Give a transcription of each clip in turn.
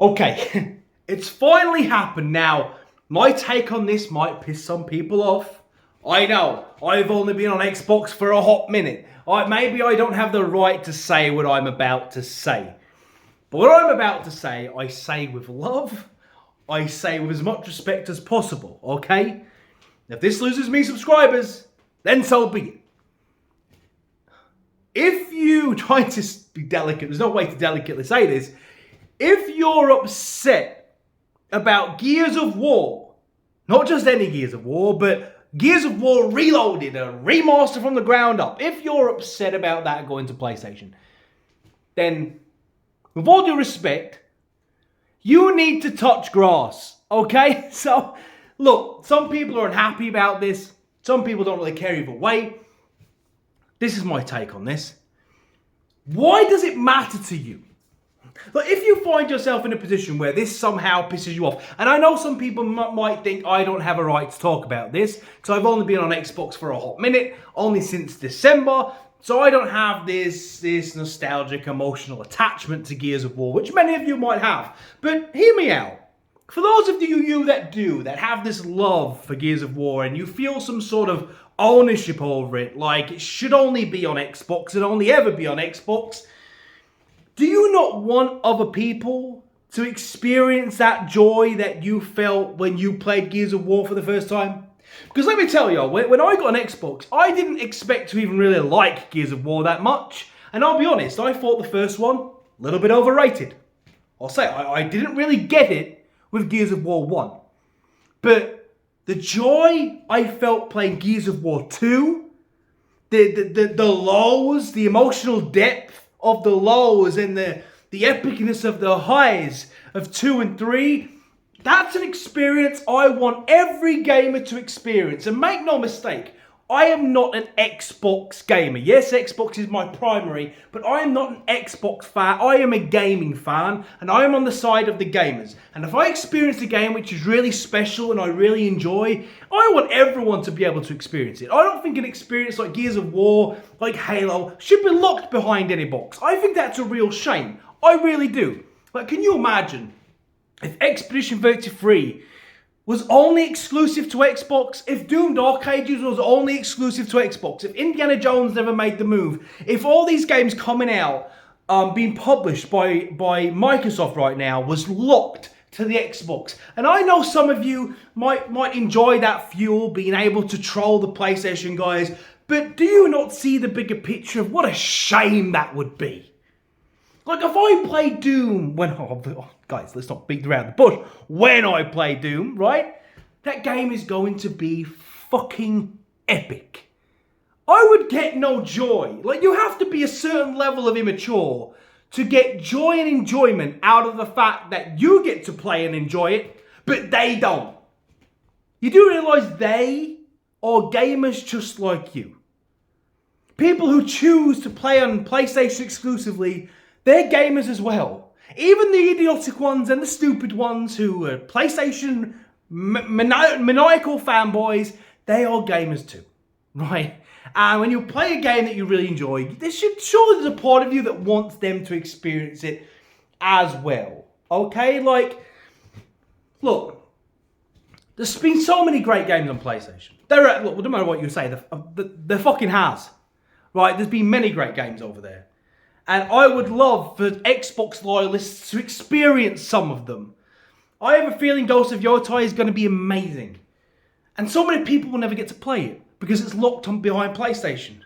Okay, it's finally happened now. My take on this might piss some people off. I know, I've only been on Xbox for a hot minute. Maybe I don't have the right to say what I'm about to say. But what I'm about to say, I say with love. I say with as much respect as possible, okay? If this loses me subscribers, then so be it. If you try to be delicate, there's no way to delicately say this. If you're upset about Gears of War, not just any Gears of War, but Gears of War Reloaded, a remaster from the ground up, if you're upset about that going to PlayStation, then with all due respect, you need to touch grass, okay? So, look, some people are unhappy about this. Some people don't really care either way. This is my take on this. Why does it matter to you? Like, if you find yourself in a position where this somehow pisses you off, and I know some people might think I don't have a right to talk about this, because I've only been on Xbox for a hot minute, only since December, so I don't have this nostalgic, emotional attachment to Gears of War, which many of you might have. But hear me out. For those of you that have this love for Gears of War, and you feel some sort of ownership over it, like it should only be on Xbox and only ever be on Xbox, do you not want other people to experience that joy that you felt when you played Gears of War for the first time? Because let me tell you, when I got an Xbox, I didn't expect to even really like Gears of War that much. And I'll be honest, I thought the first one, a little bit overrated. I'll say, I didn't really get it with Gears of War 1. But the joy I felt playing Gears of War 2, the lows, the emotional depth of the lows and the epicness of the highs of 2 and 3, that's an experience I want every gamer to experience. And make no mistake, I am not an Xbox gamer. Yes, Xbox is my primary, but I am not an Xbox fan. I am a gaming fan, and I am on the side of the gamers. And if I experience a game which is really special and I really enjoy, I want everyone to be able to experience it. I don't think an experience like Gears of War, like Halo, should be locked behind any box. I think that's a real shame. I really do. Like, can you imagine if Expedition 33 was only exclusive to Xbox, if Doom Dark Ages was only exclusive to Xbox, if Indiana Jones never made the move, if all these games coming out, being published by Microsoft right now, was locked to the Xbox. And I know some of you might enjoy that fuel, being able to troll the PlayStation guys, but do you not see the bigger picture of what a shame that would be? Like, if I play Doom guys, let's not beat around the bush. When I play Doom, right? That game is going to be fucking epic. I would get no joy. Like, you have to be a certain level of immature to get joy and enjoyment out of the fact that you get to play and enjoy it, but they don't. You do realise they are gamers just like you. People who choose to play on PlayStation exclusively, they're gamers as well. Even the idiotic ones and the stupid ones who are PlayStation maniacal fanboys, they are gamers too, right? And when you play a game that you really enjoy, surely there's a part of you that wants them to experience it as well, okay? Like, look, there's been so many great games on PlayStation. Look, no matter what you say, there fucking has, right? There's been many great games over there. And I would love for Xbox loyalists to experience some of them. I have a feeling Ghost of Yotei is going to be amazing. And so many people will never get to play it because it's locked on behind PlayStation.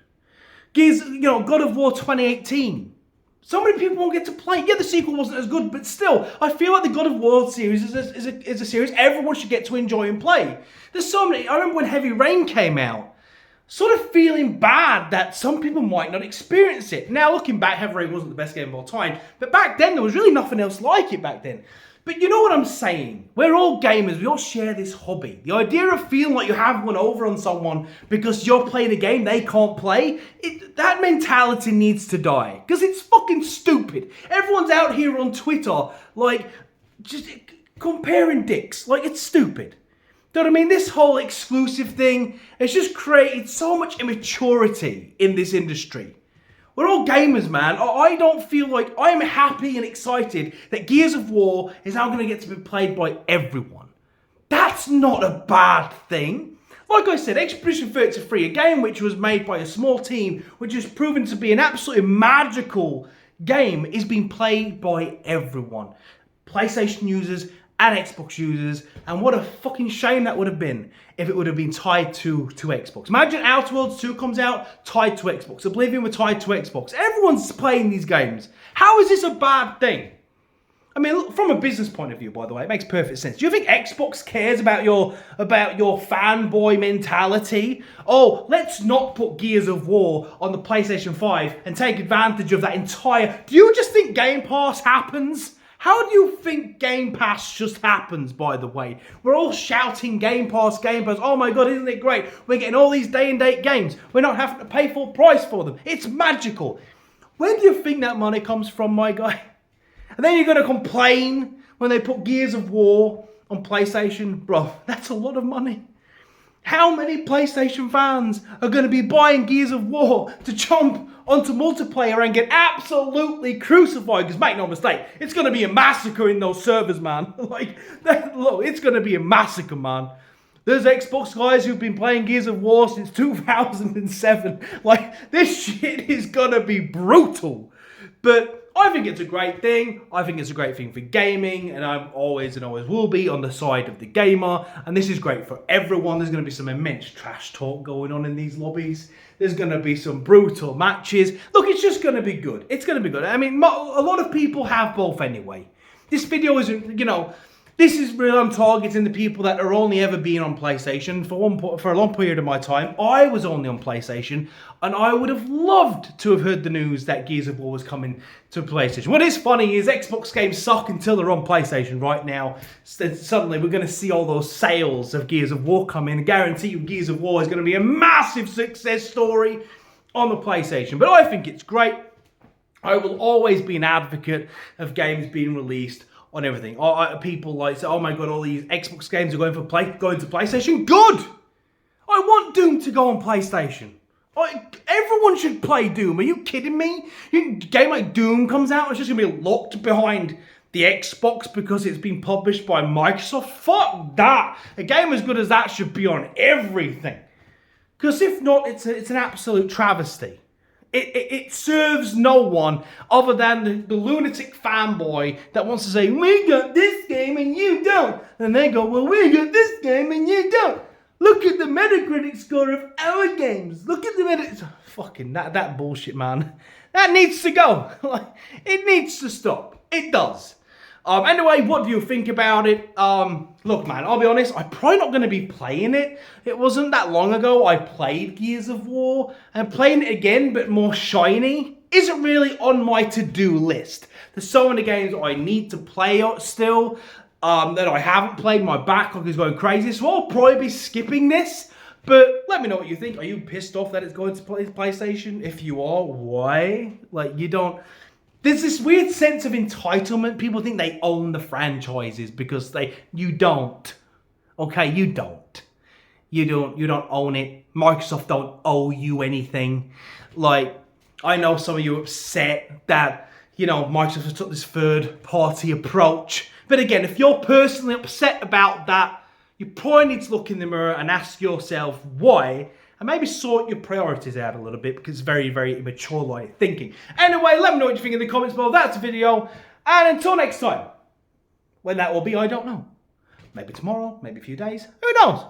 Gears, God of War 2018. So many people won't get to play it. Yeah, the sequel wasn't as good, but still, I feel like the God of War series is a series everyone should get to enjoy and play. There's so many. I remember when Heavy Rain came out, sort of feeling bad that some people might not experience it. Now, looking back, Heavy Rain wasn't the best game of all time, but back then, there was really nothing else like it back then. But you know what I'm saying? We're all gamers. We all share this hobby. The idea of feeling like you have one over on someone because you're playing a game they can't play, that mentality needs to die. Because it's fucking stupid. Everyone's out here on Twitter, like, just comparing dicks. Like, it's stupid. You know what I mean? This whole exclusive thing has just created so much immaturity in this industry. We're all gamers, man. I don't feel like I'm happy and excited that Gears of War is now going to get to be played by everyone. That's not a bad thing. Like I said, Expedition 33, a game which was made by a small team, which has proven to be an absolutely magical game, is being played by everyone. PlayStation users and Xbox users, and what a fucking shame that would have been if it would have been tied to Xbox. Imagine Outer Worlds 2 comes out, tied to Xbox. Oblivion were tied to Xbox. Everyone's playing these games. How is this a bad thing? I mean, from a business point of view, by the way, it makes perfect sense. Do you think Xbox cares about your fanboy mentality? Oh, let's not put Gears of War on the PlayStation 5 and take advantage of that entire... Do you just think Game Pass happens? How do you think Game Pass just happens, by the way? We're all shouting Game Pass, Game Pass. Oh my God, isn't it great? We're getting all these day-and-date games. We're not having to pay full price for them. It's magical. Where do you think that money comes from, my guy? And then you're going to complain when they put Gears of War on PlayStation? Bro, that's a lot of money. How many PlayStation fans are going to be buying Gears of War to jump onto multiplayer and get absolutely crucified? Because make no mistake, it's going to be a massacre in those servers, man. Look, it's going to be a massacre, man. There's Xbox guys who've been playing Gears of War since 2007. Like, this shit is going to be brutal. But I think it's a great thing. I think it's a great thing for gaming, and I'm always and always will be on the side of the gamer. And this is great for everyone. There's going to be some immense trash talk going on in these lobbies. There's going to be some brutal matches. Look, it's just going to be good. It's going to be good. I mean, a lot of people have both anyway. This video isn't, this is real. I'm targeting the people that are only ever been on PlayStation for a long period of my time. I was only on PlayStation, and I would have loved to have heard the news that Gears of War was coming to PlayStation. What is funny is Xbox games suck until they're on PlayStation right now. Suddenly we're going to see all those sales of Gears of War come in. I guarantee you Gears of War is going to be a massive success story on the PlayStation. But I think it's great. I will always be an advocate of games being released on everything. People like say, oh my God, all these Xbox games are going to PlayStation. Good! I want Doom to go on PlayStation. Everyone should play Doom. Are you kidding me? A game like Doom comes out, it's just going to be locked behind the Xbox because it's been published by Microsoft. Fuck that! A game as good as that should be on everything. Because if not, it's an absolute travesty. It serves no one other than the lunatic fanboy that wants to say, we got this game and you don't. And they go, well, we got this game and you don't. Look at the Metacritic score of our games. Look at the Metacritic... Fucking that bullshit, man. That needs to go. It needs to stop. It does. Anyway, what do you think about it? Look, man, I'll be honest, I'm probably not going to be playing it. It wasn't that long ago I played Gears of War, and playing it again, but more shiny, isn't really on my to-do list. There's so many games I need to play still that I haven't played. My backlog is going crazy, so I'll probably be skipping this. But let me know what you think. Are you pissed off that it's going to PlayStation? If you are, why? Like, you don't... There's this weird sense of entitlement. People think they own the franchises because you don't. Okay, you don't. You don't own it. Microsoft don't owe you anything. Like, I know some of you are upset that, Microsoft has took this third-party approach. But again, if you're personally upset about that, you probably need to look in the mirror and ask yourself why. And maybe sort your priorities out a little bit because it's very, very immature like thinking. Anyway, let me know what you think in the comments below. That's the video. And until next time, when that will be, I don't know. Maybe tomorrow, maybe a few days. Who knows?